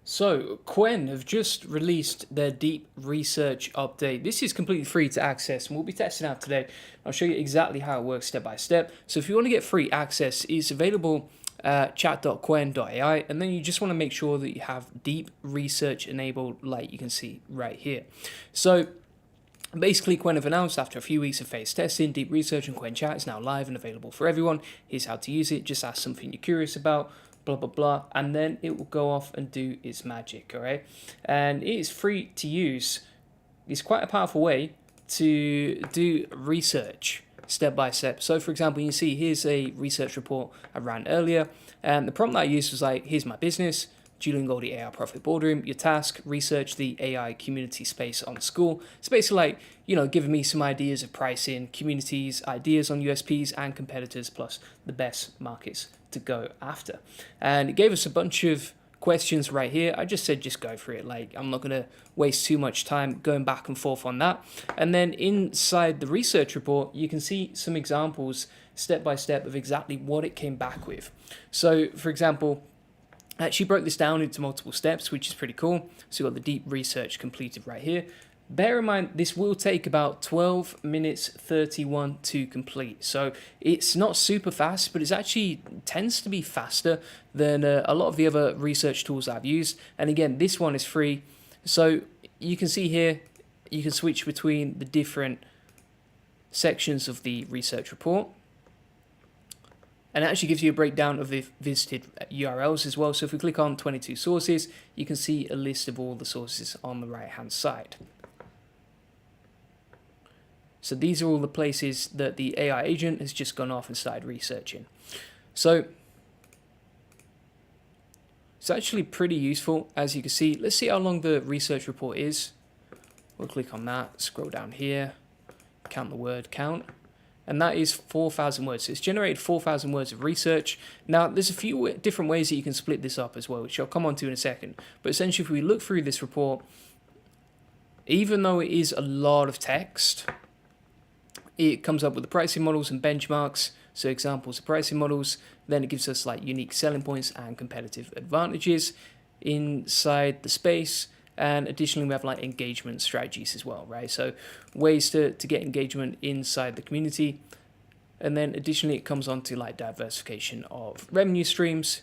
So, Qwen have just released their deep research update. This is completely free to access and we'll be testing out today. I'll show you exactly how it works step by step. So if you want to get free access, it's available at chat.qwen.ai, and then you just want to make sure that you have deep research enabled, like you can see right here. So basically, Qwen have announced after a few weeks of phase testing, deep research and Qwen chat is now live and available for everyone. Here's how to use it. Just ask something you're curious about, blah blah blah, and then it will go off and do its magic. All right, and it is free to use. It's quite a powerful way to do research step by step. So for example, you can see here's a research report I ran earlier, and the prompt that I used was like, here's my business, Julian Goldie AI Profit Boardroom. Your task, research the AI community space on school. It's basically like, giving me some ideas of pricing, communities, ideas on USPs and competitors, plus the best markets to go after. And it gave us a bunch of questions right here. I just said just go for it. Like, I'm not going to waste too much time going back and forth on that. And then inside the research report, you can see some examples step by step of exactly what it came back with. So for example, I actually broke this down into multiple steps, which is pretty cool. So you've got the deep research completed right here. Bear in mind, this will take about 12 minutes 31 to complete. So it's not super fast, but it actually tends to be faster than a lot of the other research tools I've used. And again, this one is free. So you can see here, you can switch between the different sections of the research report. And it actually gives you a breakdown of the visited URLs as well. So if we click on 22 sources, you can see a list of all the sources on the right hand side. So these are all the places that the AI agent has just gone off and started researching. So it's actually pretty useful, as you can see. Let's see how long the research report is. We'll click on that, scroll down here, count the word count. And that is 4,000 words. So it's generated 4,000 words of research. Now, there's a few different ways that you can split this up as well, which I'll come on to in a second. But essentially, if we look through this report, even though it is a lot of text, it comes up with the pricing models and benchmarks. So examples of pricing models. Then it gives us like unique selling points and competitive advantages inside the space. And additionally, we have like engagement strategies as well, right? So ways to get engagement inside the community. And then additionally, it comes on to like diversification of revenue streams,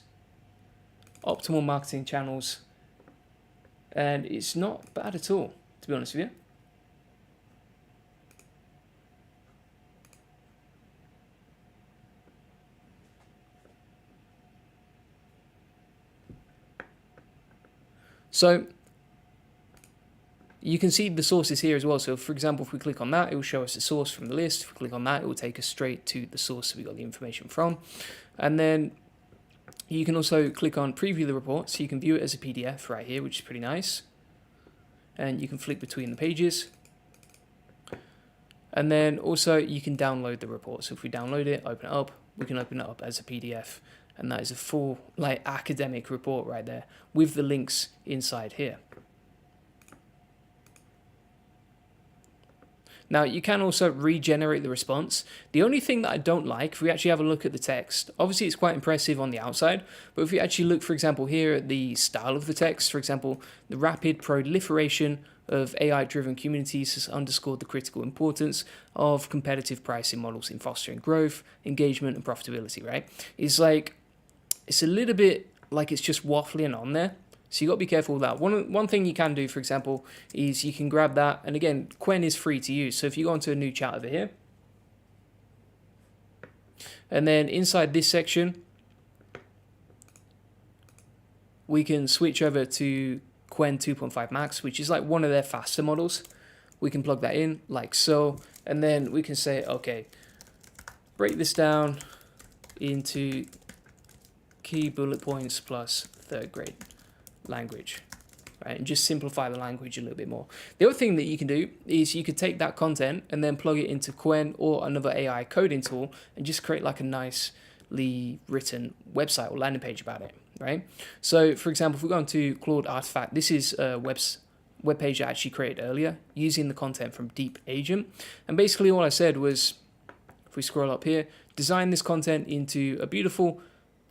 optimal marketing channels. And it's not bad at all, to be honest with you. So you can see the sources here as well. So for example, if we click on that, it will show us the source from the list. If we click on that, it will take us straight to the source that we got the information from. And then you can also click on preview the report. So you can view it as a PDF right here, which is pretty nice. And you can flick between the pages. And then also you can download the report. So if we download it, open it up, we can open it up as a PDF. And that is a full like academic report right there with the links inside here. Now, you can also regenerate the response. The only thing that I don't like, if we actually have a look at the text, obviously it's quite impressive on the outside, but if we actually look, for example, here at the style of the text, for example, the rapid proliferation of AI-driven communities has underscored the critical importance of competitive pricing models in fostering growth, engagement, and profitability, right? It's like, it's a little bit like it's just waffling on there. So you got to be careful with that. One thing you can do, for example, is you can grab that. And again, Qwen is free to use. So if you go onto a new chat over here, and then inside this section, we can switch over to Qwen 2.5 Max, which is like one of their faster models. We can plug that in like so. And then we can say, okay, break this down into key bullet points plus third grade language, right? And just simplify the language a little bit more. The other thing that you can do is you could take that content and then plug it into Qwen or another AI coding tool and just create like a nicely written website or landing page about it, right? So for example, if we go into Claude Artifact, this is a web page I actually created earlier using the content from Deep Agent. And basically all I said was, if we scroll up here, design this content into a beautiful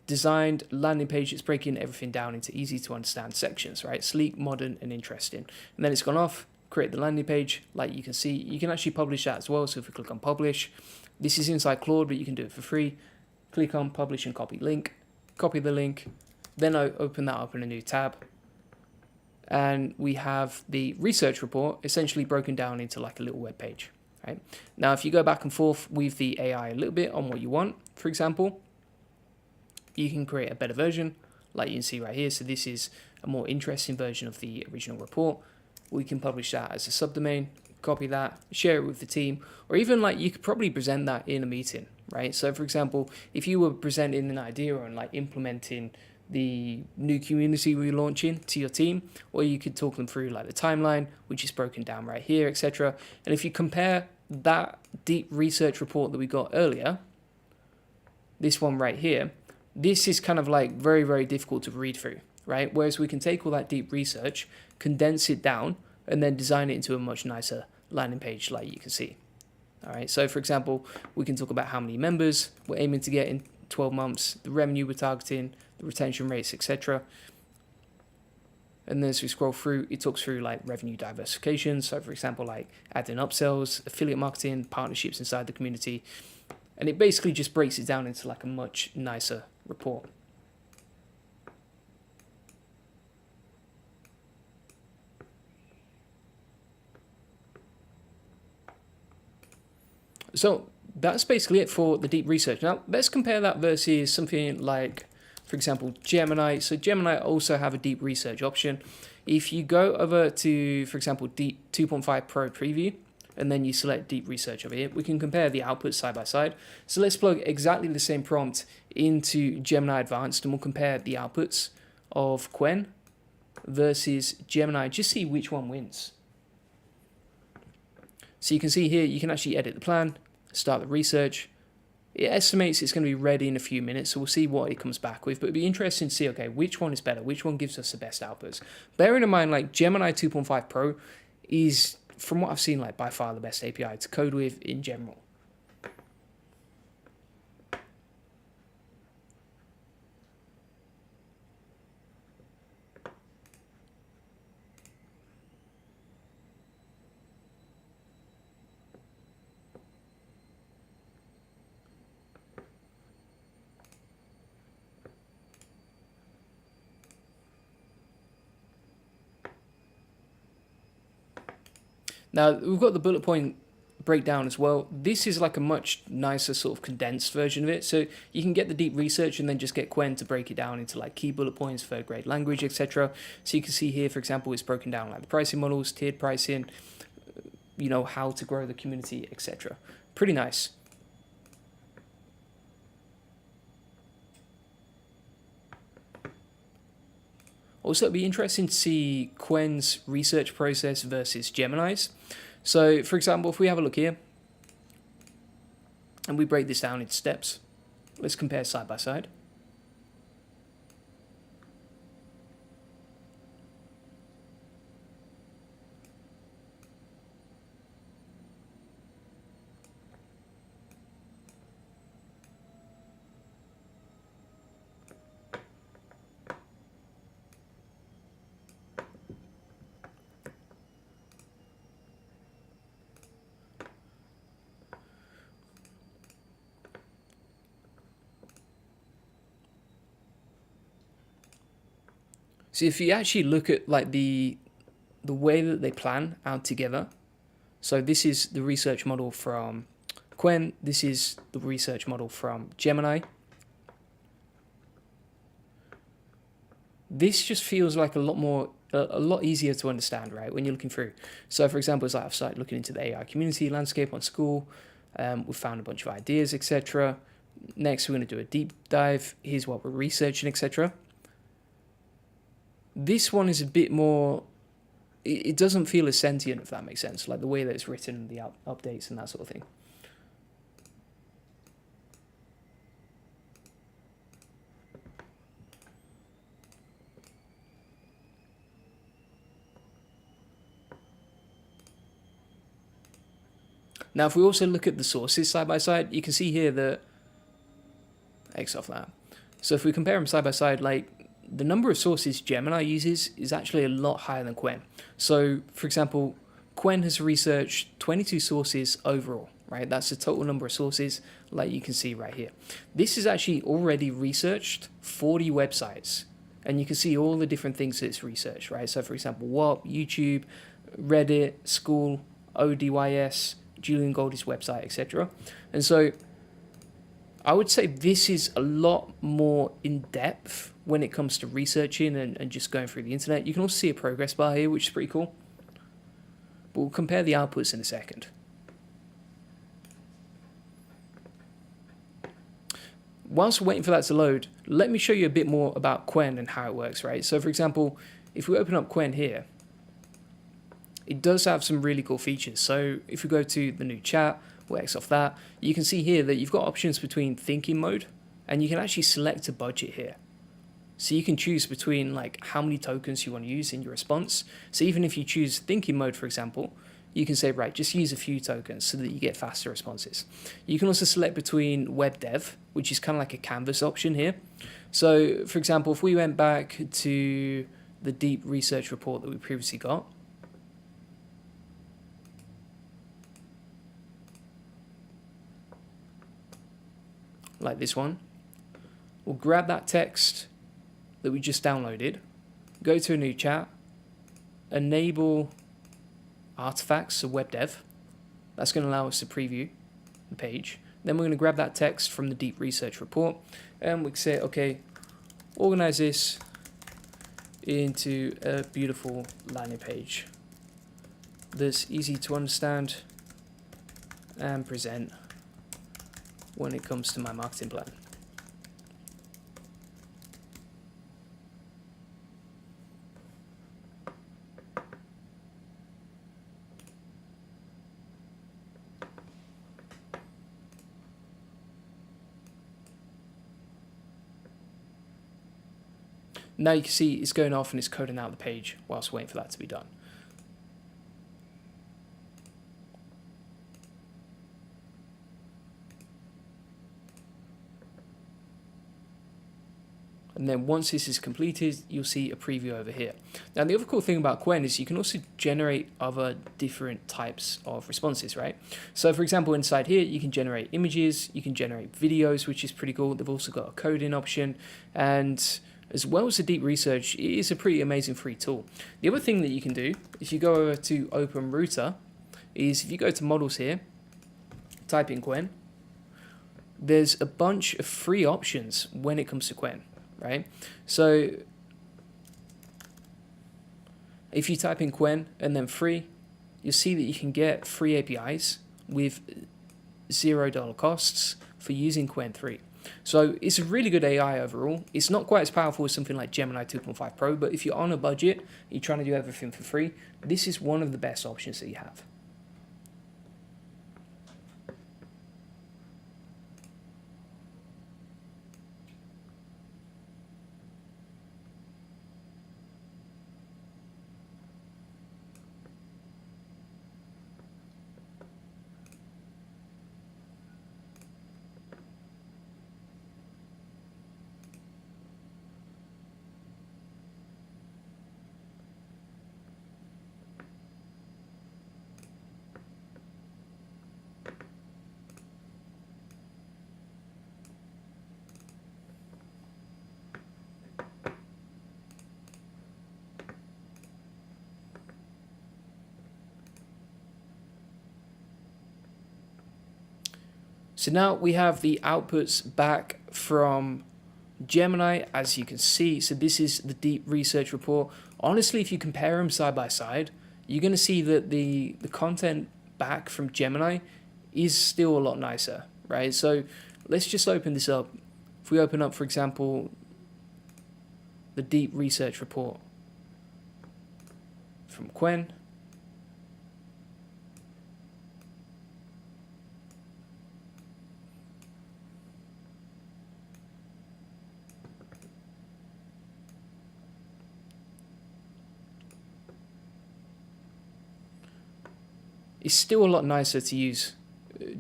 designed landing page. It's breaking everything down into easy to understand sections, right? Sleek, modern, and interesting. And then it's gone off, create the landing page. Like you can see, you can actually publish that as well. So if we click on publish, this is inside Claude, but you can do it for free. Click on publish and copy link, copy the link, then I open that up in a new tab. And we have the research report essentially broken down into like a little web page, right? Now, if you go back and forth with the AI a little bit on what you want, for example, you can create a better version like you can see right here. So this is a more interesting version of the original report. We can publish that as a subdomain, copy that, share it with the team, or even like you could probably present that in a meeting, right? So for example, if you were presenting an idea on like implementing the new community we're launching to your team, or you could talk them through like the timeline, which is broken down right here, etc. And if you compare that deep research report that we got earlier, this one right here, this is kind of like very, very difficult to read through, right? Whereas we can take all that deep research, condense it down, and then design it into a much nicer landing page like you can see. All right, so for example, we can talk about how many members we're aiming to get in 12 months, the revenue we're targeting, the retention rates, etc. And then as we scroll through, it talks through like revenue diversification. So for example, like adding upsells, affiliate marketing, partnerships inside the community. And it basically just breaks it down into like a much nicer report. So that's basically it for the deep research. Now let's compare that versus something like, for example, Gemini. So Gemini also have a deep research option. If you go over to, for example, Deep 2.5 Pro Preview, and then you select deep research over here, we can compare the outputs side by side. So let's plug exactly the same prompt into Gemini Advanced, and we'll compare the outputs of Qwen versus Gemini, just see which one wins. So you can see here, you can actually edit the plan, start the research. It estimates it's going to be ready in a few minutes, so we'll see what it comes back with. But it'd be interesting to see, okay, which one is better? Which one gives us the best outputs? Bearing in mind, like Gemini 2.5 Pro is, from what I've seen, like by far the best API to code with in general. Now, we've got the bullet point breakdown as well. This is like a much nicer sort of condensed version of it. So you can get the deep research and then just get Qwen to break it down into like key bullet points, third grade language, etc. So you can see here, for example, it's broken down like the pricing models, tiered pricing, you know, how to grow the community, etc. Pretty nice. Also, it'd be interesting to see Qwen's research process versus Gemini's. So, for example, if we have a look here, and we break this down into steps, let's compare side by side. So if you actually look at like the way that they plan out together, so this is the research model from Qwen, this is the research model from Gemini. This just feels like a lot easier to understand, right, when you're looking through. So for example, as I've started looking into the AI community landscape on school, we found a bunch of ideas, etc. Next, we're going to do a deep dive. Here's what we're researching, etc. This one is a bit more, it doesn't feel as sentient, if that makes sense, like the way that it's written, the updates and that sort of thing. Now, if we also look at the sources side by side, you can see here that, X off that. So if we compare them side by side, like the number of sources Gemini uses is actually a lot higher than Qwen. So for example, Qwen has researched 22 sources overall, right? That's the total number of sources, like you can see right here. This is actually already researched 40 websites, and you can see all the different things that it's researched, right? So for example, WAP, YouTube, Reddit, school, ODYS, Julian Goldie's website, etc. And so I would say this is a lot more in depth when it comes to researching and just going through the internet. You can also see a progress bar here, which is pretty cool. But we'll compare the outputs in a second. Whilst we're waiting for that to load, let me show you a bit more about Qwen and how it works, right? So for example, if we open up Qwen here, it does have some really cool features. So if we go to the new chat, we'll X off that, you can see here that you've got options between thinking mode, and you can actually select a budget here. So you can choose between like how many tokens you want to use in your response. So even if you choose thinking mode, for example, you can say, right, just use a few tokens so that you get faster responses. You can also select between web dev, which is kind of like a canvas option here. So for example, if we went back to the deep research report that we previously got, like this one, we'll grab that text that we just downloaded, go to a new chat, enable artifacts of web dev. That's going to allow us to preview the page. Then we're going to grab that text from the deep research report, and we can say, okay, organize this into a beautiful landing page that's easy to understand and present when it comes to my marketing plan. Now you can see it's going off and it's coding out the page whilst waiting for that to be done. And then once this is completed, you'll see a preview over here. Now the other cool thing about Qwen is you can also generate other different types of responses, right? So for example, inside here, you can generate images, you can generate videos, which is pretty cool. They've also got a coding option, and as well as the deep research, it is a pretty amazing free tool. The other thing that you can do, if you go over to Open Router, is if you go to models here, type in Qwen, there's a bunch of free options when it comes to Qwen, right? So if you type in Qwen and then free, you'll see that you can get free APIs with $0 costs for using Qwen 3. So it's a really good AI overall. It's not quite as powerful as something like Gemini 2.5 Pro, but if you're on a budget, you're trying to do everything for free, this is one of the best options that you have. So now we have the outputs back from Gemini, as you can see. So this is the deep research report. Honestly, if you compare them side by side, you're going to see that the content back from Gemini is still a lot nicer, right? So let's just open this up. If we open up, for example, the deep research report from Qwen, it's still a lot nicer to use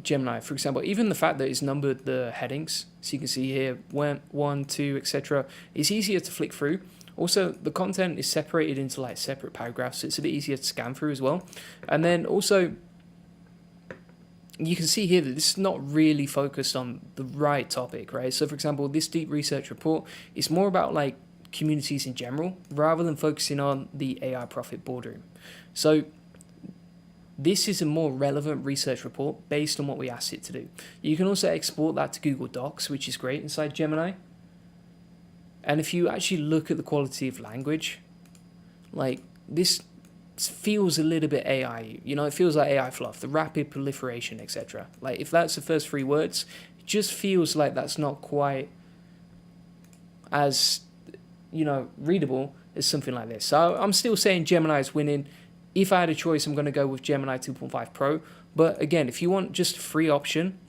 Gemini, for example, even the fact that it's numbered the headings, so you can see here, 1, 2, etc., it's easier to flick through. Also, the content is separated into like separate paragraphs, so it's a bit easier to scan through as well. And then also, you can see here that this is not really focused on the right topic, right? So for example, this deep research report is more about like communities in general, rather than focusing on the AI profit boardroom. So this is a more relevant research report based on what we asked it to do. You can also export that to Google Docs, which is great inside Gemini. And if you actually look at the quality of language, like this feels a little bit AI, you know, it feels like AI fluff, the rapid proliferation, etc. Like if that's the first 3 words, it just feels like that's not quite as, you know, readable as something like this. So I'm still saying Gemini is winning. If I had a choice, I'm going to go with Gemini 2.5 Pro. But again, if you want just a free option,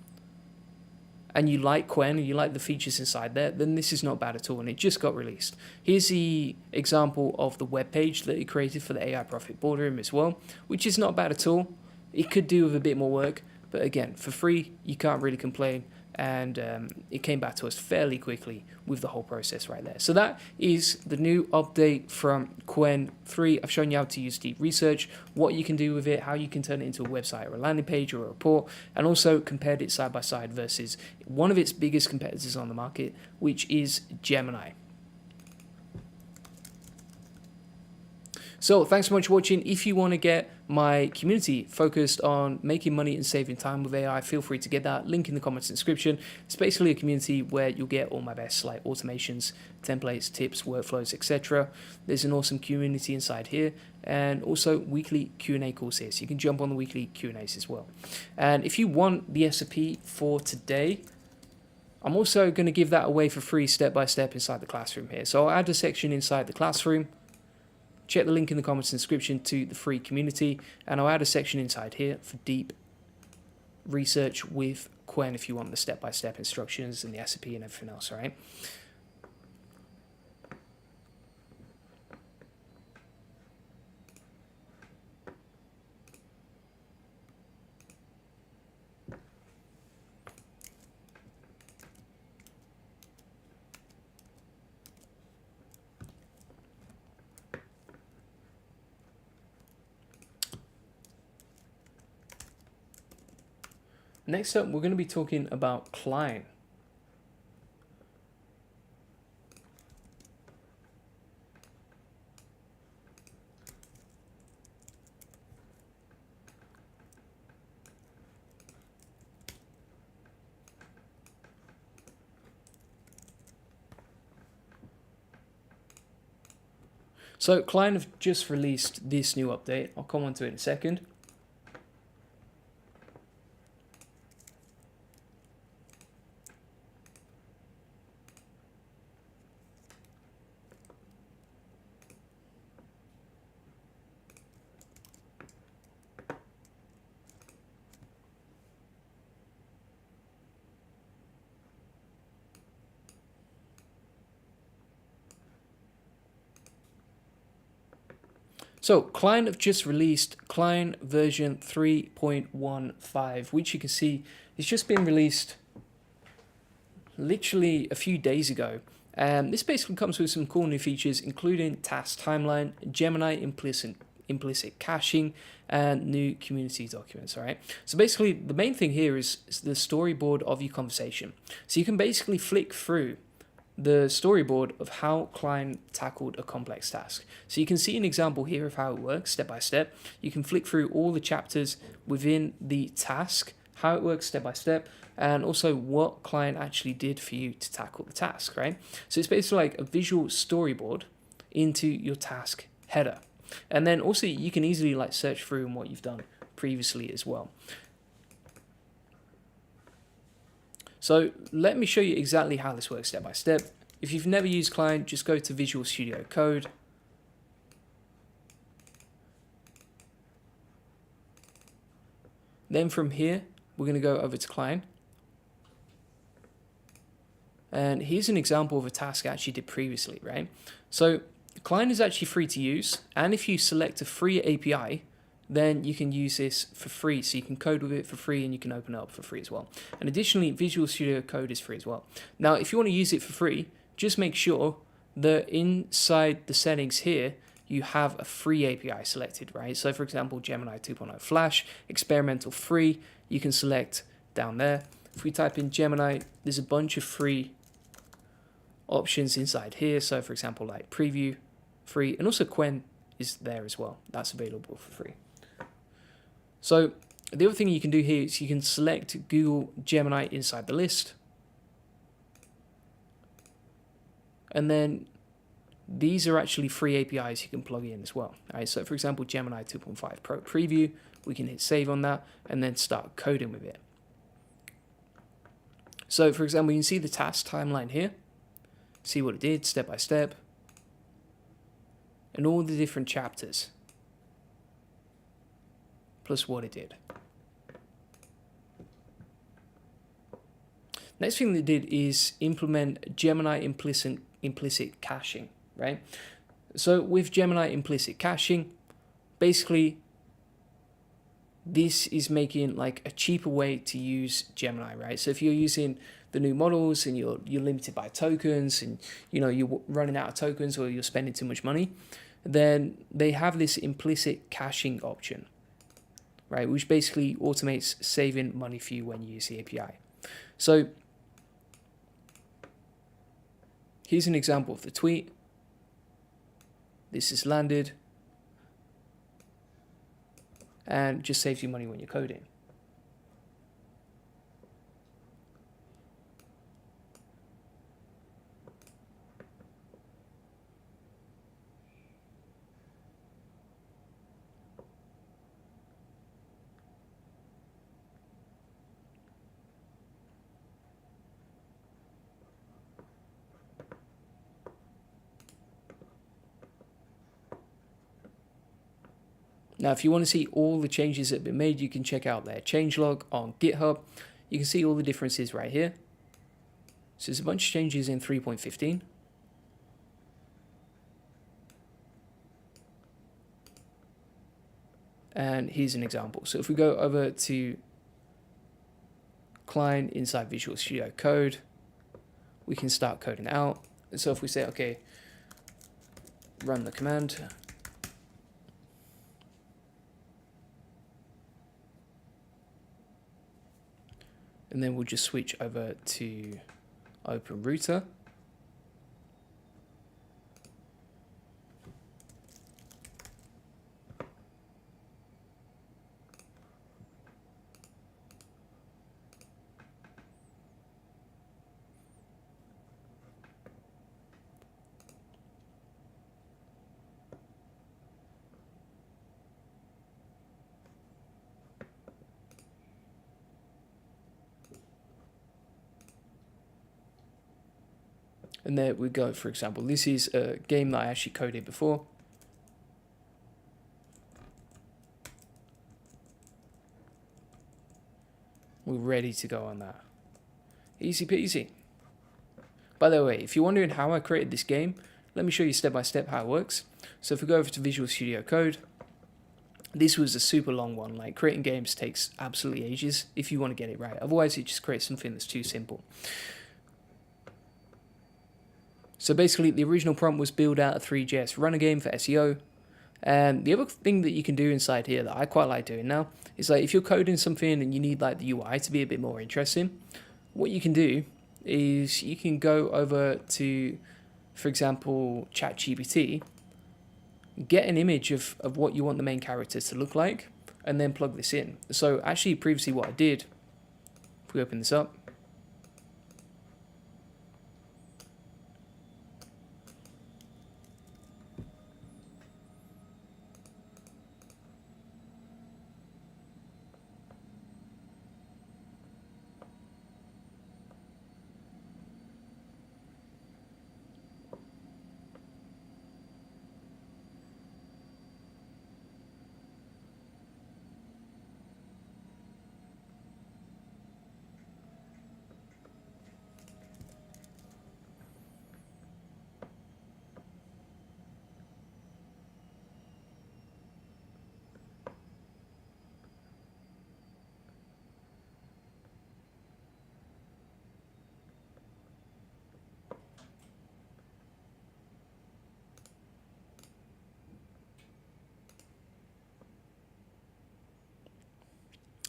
and you like Qwen and you like the features inside there, then this is not bad at all, and it just got released. Here's the example of the web page that it created for the AI Profit Boardroom as well, which is not bad at all. It could do with a bit more work, but again, for free, you can't really complain, and it came back to us fairly quickly with the whole process right there. So that is the new update from Qwen 3. I've shown you how to use deep research, what you can do with it, how you can turn it into a website or a landing page or a report, and also compared it side by side versus one of its biggest competitors on the market, which is Gemini. So thanks so much for watching. If you want to get my community focused on making money and saving time with AI, feel free to get that. Link in the comments description. It's basically a community where you'll get all my best like automations, templates, tips, workflows, etc. There's an awesome community inside here, and also weekly Q&A calls here, so you can jump on the weekly Q&As as well. And if you want the SOP for today, I'm also going to give that away for free step by step inside the classroom here. So I'll add a section inside the classroom. Check the link in the comments description to the free community, and I'll add a section inside here for deep research with Qwen if you want the step-by-step instructions and the SOP and everything else, all right? Next up, we're going to be talking about Cline. So Cline have just released this new update. I'll come on to it in a second. So Cline have just released Cline version 3.15, which you can see it's just been released literally a few days ago. This basically comes with some cool new features, including task timeline, Gemini implicit caching, and new community documents. All right. So basically, the main thing here is the storyboard of your conversation. So you can basically flick through the storyboard of how Cline tackled a complex task. So you can see an example here of how it works step by step. You can flick through all the chapters within the task, how it works step by step, and also what Cline actually did for you to tackle the task, right? So it's basically like a visual storyboard into your task header. And then also you can easily like search through what you've done previously as well. So let me show you exactly how this works step by step. If you've never used Cline, just go to Visual Studio Code. Then from here, we're going to go over to Cline. And here's an example of a task I actually did previously, right? So Cline is actually free to use. And if you select a free API, then you can use this for free. So you can code with it for free and you can open it up for free as well. And additionally, Visual Studio Code is free as well. Now, if you want to use it for free, just make sure that inside the settings here, you have a free API selected, right? So for example, Gemini 2.0 Flash, experimental free, you can select down there. If we type in Gemini, there's a bunch of free options inside here. So for example, like preview, free, and also Qwen is there as well. That's available for free. So the other thing you can do here is you can select Google Gemini inside the list. And then these are actually free APIs you can plug in as well. All right, so for example, Gemini 2.5 Pro Preview, we can hit save on that and then start coding with it. So for example, you can see the task timeline here, see what it did step by step, and all the different chapters, plus what it did. Next thing they did is implement Gemini implicit caching, right? So with Gemini implicit caching, basically this is making like a cheaper way to use Gemini, right? So if you're using the new models and you're limited by tokens and you're running out of tokens or you're spending too much money, then they have this implicit caching option, right? Which basically automates saving money for you when you use the API. So here's an example of the tweet. This is landed and just saves you money when you're coding. Now, if you want to see all the changes that have been made, you can check out their changelog on GitHub. You can see all the differences right here. So there's a bunch of changes in 3.15. And here's an example. So if we go over to Cline inside Visual Studio Code, we can start coding out. And so if we say, okay, run the command, and then we'll just switch over to Open Router. And there we go, for example. This is a game that I actually coded before. We're ready to go on that. Easy peasy. By the way, if you're wondering how I created this game, let me show you step by step how it works. So if we go over to Visual Studio Code, this was a super long one. Like, creating games takes absolutely ages if you want to get it right. Otherwise, it just creates something that's too simple. So basically, the original prompt was build out a 3JS runner game for SEO. And the other thing that you can do inside here that I quite like doing now is, like, if you're coding something and you need like the UI to be a bit more interesting, what you can do is you can go over to, for example, ChatGPT, get an image of what you want the main character to look like, and then plug this in. So actually, previously what I did, if we open this up,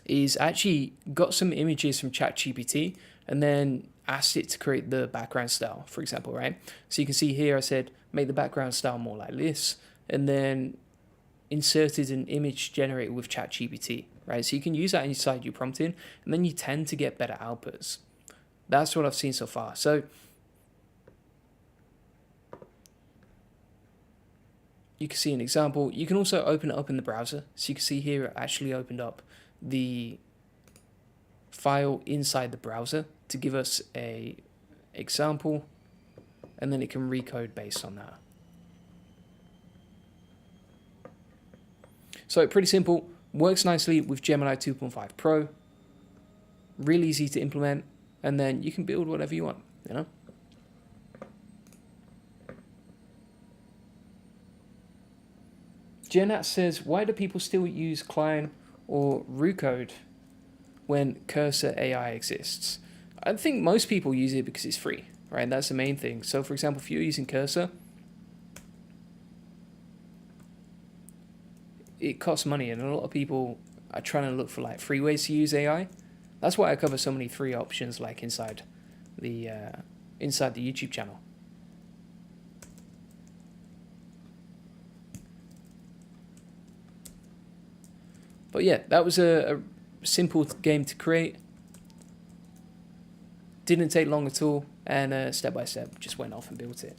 is actually got some images from ChatGPT and then asked it to create the background style, for example, right? So you can see here I said, make the background style more like this, and then inserted an image generated with ChatGPT, right? So you can use that inside your prompting, and then you tend to get better outputs. That's what I've seen so far. So you can see an example. You can also open it up in the browser. So you can see here it actually opened up the file inside the browser to give us a example, and then it can recode based on that. So pretty simple, works nicely with Gemini 2.5 Pro, really easy to implement, and then you can build whatever you want, you know? Jenat says, why do people still use Cline or Recode when Cursor AI exists? I think most people use it because it's free, right? That's the main thing. So for example, if you're using Cursor, it costs money, and a lot of people are trying to look for like free ways to use AI. That's why I cover so many free options like inside the YouTube channel. But yeah, that was a simple game to create. Didn't take long at all, and step by step just went off and built it.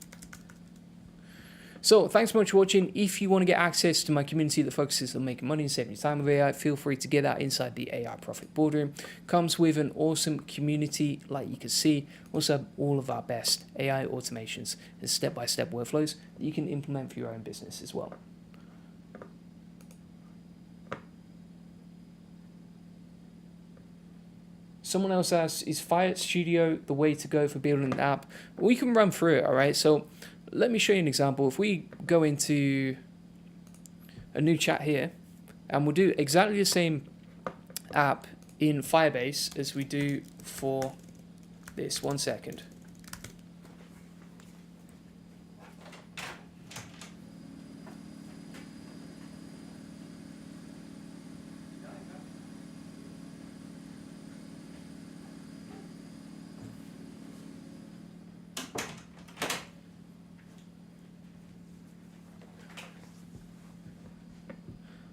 So thanks so much for watching. If you want to get access to my community that focuses on making money and saving your time with AI, feel free to get that inside the AI Profit Boardroom. Comes with an awesome community, like you can see. Also have all of our best AI automations and step-by-step workflows that you can implement for your own business as well. Someone else asks, is Fire Studio the way to go for building an app? We can run through it, all right? So let me show you an example. If we go into a new chat here, and we'll do exactly the same app in Firebase as we do for this. 1 second.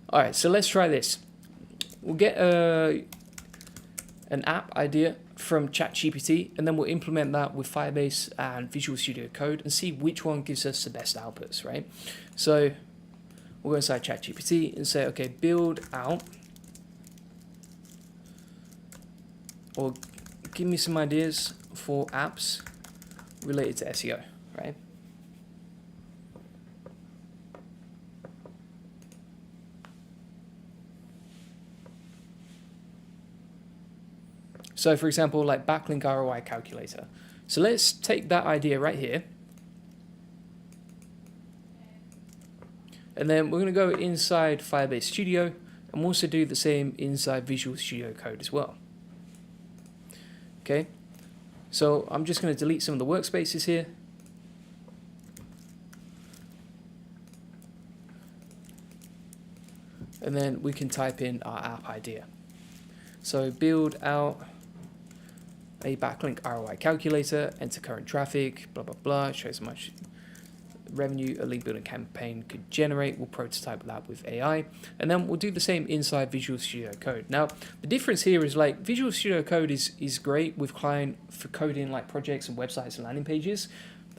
All right, so let's try this. We'll get an app idea from ChatGPT, and then we'll implement that with Firebase and Visual Studio Code and see which one gives us the best outputs, right? So we'll go inside ChatGPT and say, okay, build out, or give me some ideas for apps related to SEO, right? So for example, like backlink ROI calculator. So let's take that idea right here. And then we're going to go inside Firebase Studio, and we'll also do the same inside Visual Studio Code as well. Okay, so I'm just going to delete some of the workspaces here. And then we can type in our app idea. So build out a backlink ROI calculator, enter current traffic, blah, blah, blah, shows how much revenue a lead building campaign could generate. We'll prototype that with AI, and then we'll do the same inside Visual Studio Code. Now, the difference here is like Visual Studio Code is great with Cline for coding like projects and websites and landing pages.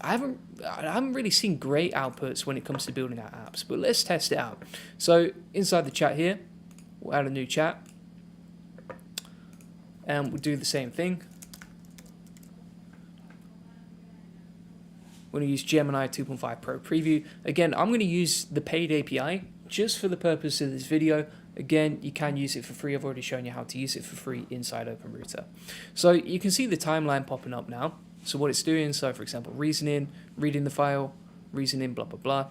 I haven't really seen great outputs when it comes to building out apps, but let's test it out. So inside the chat here, we'll add a new chat, and we'll do the same thing. We're going to use Gemini 2.5 Pro Preview. Again, I'm going to use the paid API just for the purpose of this video. Again, you can use it for free. I've already shown you how to use it for free inside OpenRouter. So you can see the timeline popping up now. So what it's doing, so for example, reasoning, reading the file, reasoning, blah, blah, blah,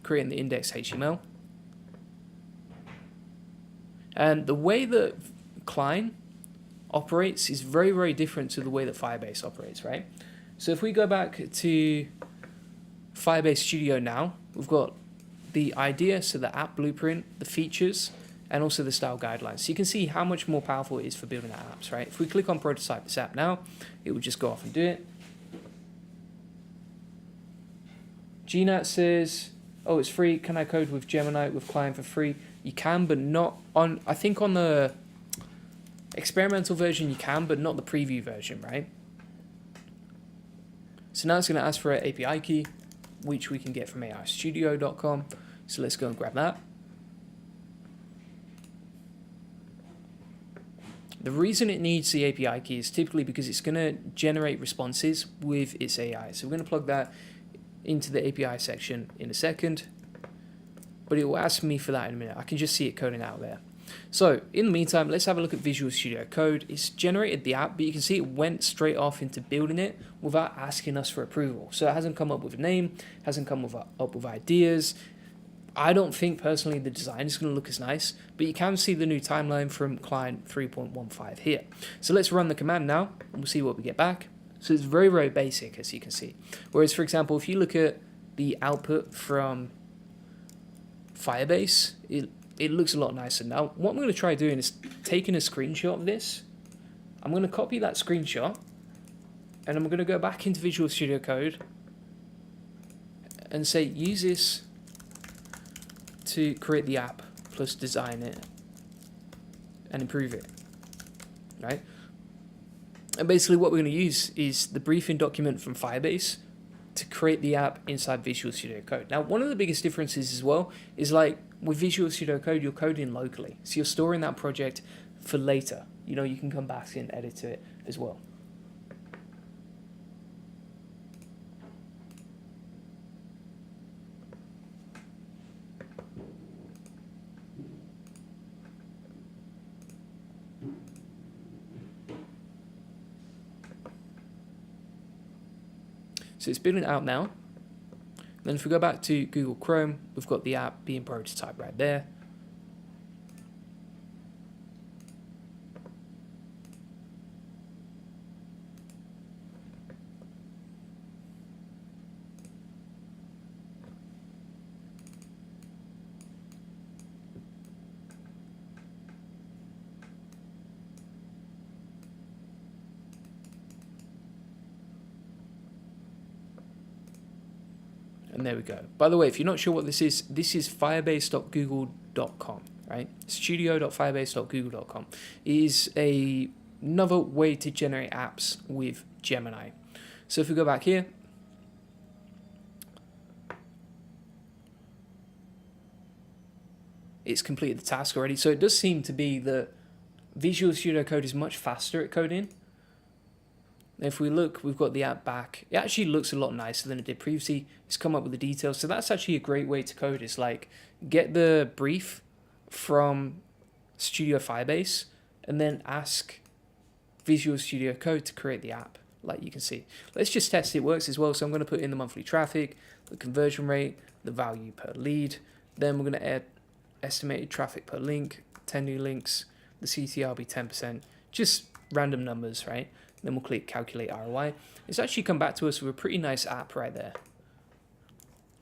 creating the index HTML. And the way that Cline operates is very, very different to the way that Firebase operates, right? So if we go back to Firebase Studio now, we've got the idea, so the app blueprint, the features, and also the style guidelines. So you can see how much more powerful it is for building out apps, right? If we click on prototype this app now, it will just go off and do it. GNAT says, oh, it's free. Can I code with Gemini, with Cline for free? You can, but not on, I think on the experimental version you can, but not the preview version, right? So now it's going to ask for an API key, which we can get from aistudio.com. So let's go and grab that. The reason it needs the API key is typically because it's going to generate responses with its AI. So we're going to plug that into the API section in a second, but it will ask me for that in a minute. I can just see it coding out there. So in the meantime, let's have a look at Visual Studio Code. It's generated the app, but you can see it went straight off into building it without asking us for approval. So it hasn't come up with a name, hasn't come up with ideas. I don't think personally the design is going to look as nice, but you can see the new timeline from Cline 3.15 here. So let's run the command now, and we'll see what we get back. So it's very, very basic, as you can see. Whereas, for example, if you look at the output from Firebase, it looks a lot nicer. Now, what I'm going to try doing is taking a screenshot of this. I'm going to copy that screenshot, and I'm going to go back into Visual Studio Code and say, use this to create the app, plus design it and improve it, right? And basically what we're going to use is the briefing document from Firebase to create the app inside Visual Studio Code. Now, one of the biggest differences as well is like with Visual Studio Code, you're coding locally. So you're storing that project for later. You know, you can come back and edit it as well. So it's building out now. Then if we go back to Google Chrome, we've got the app being prototyped right there. And there we go. By the way, if you're not sure what this is firebase.google.com, right? Studio.firebase.google.com is another way to generate apps with Gemini. So if we go back here, it's completed the task already. So it does seem to be that Visual Studio Code is much faster at coding. If we look, we've got the app back. It actually looks a lot nicer than it did previously. It's come up with the details. So that's actually a great way to code. It's like get the brief from Studio Firebase and then ask Visual Studio Code to create the app, like you can see. Let's just test it works as well. So I'm going to put in the monthly traffic, the conversion rate, the value per lead. Then we're going to add estimated traffic per link, 10 new links. The CTR will be 10%. Just random numbers, right? Then we'll click calculate ROI. It's actually come back to us with a pretty nice app right there.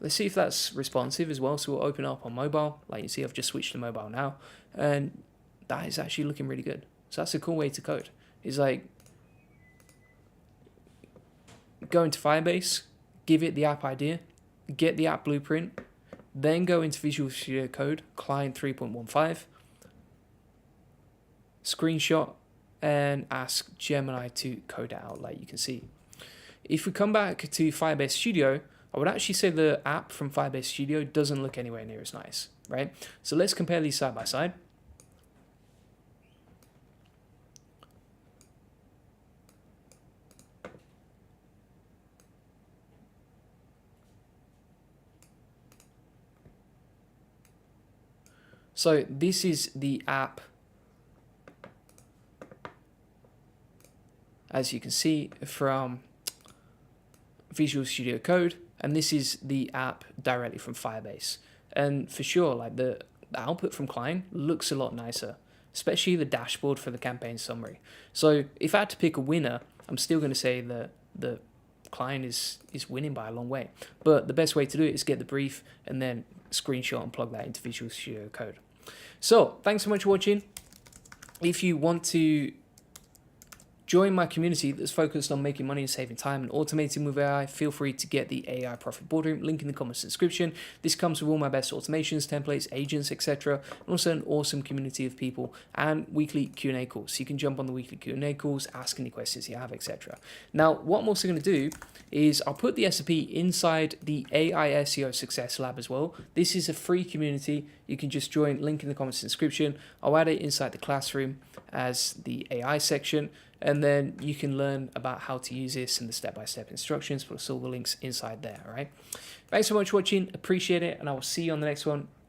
Let's see if that's responsive as well. So we'll open up on mobile. Like you see, I've just switched to mobile now. And that is actually looking really good. So that's a cool way to code. It's like go into Firebase, give it the app idea, get the app blueprint, then go into Visual Studio Code, Cline 3.15, screenshot, and ask Gemini to code it out, like you can see. If we come back to Firebase Studio, I would actually say the app from Firebase Studio doesn't look anywhere near as nice, right? So let's compare these side by side. So this is the app, as you can see, from Visual Studio Code, and this is the app directly from Firebase. And for sure, like the output from Cline looks a lot nicer, especially the dashboard for the campaign summary. So if I had to pick a winner, I'm still going to say that the Cline is winning by a long way. But the best way to do it is get the brief and then screenshot and plug that into Visual Studio Code. So thanks so much for watching. If you want to join my community that's focused on making money and saving time and automating with AI, feel free to get the AI Profit Boardroom, link in the comments description. This comes with all my best automations, templates, agents, etc. And also an awesome community of people and weekly Q&A calls. So you can jump on the weekly Q&A calls, ask any questions you have, etc. Now, what I'm also going to do is I'll put the SOP inside the AI SEO Success Lab as well. This is a free community. You can just join, link in the comments description. I'll add it inside the classroom as the AI section, and then you can learn about how to use this and the step-by-step instructions, plus all the links inside there, all right? Thanks so much for watching, appreciate it, and I will see you on the next one.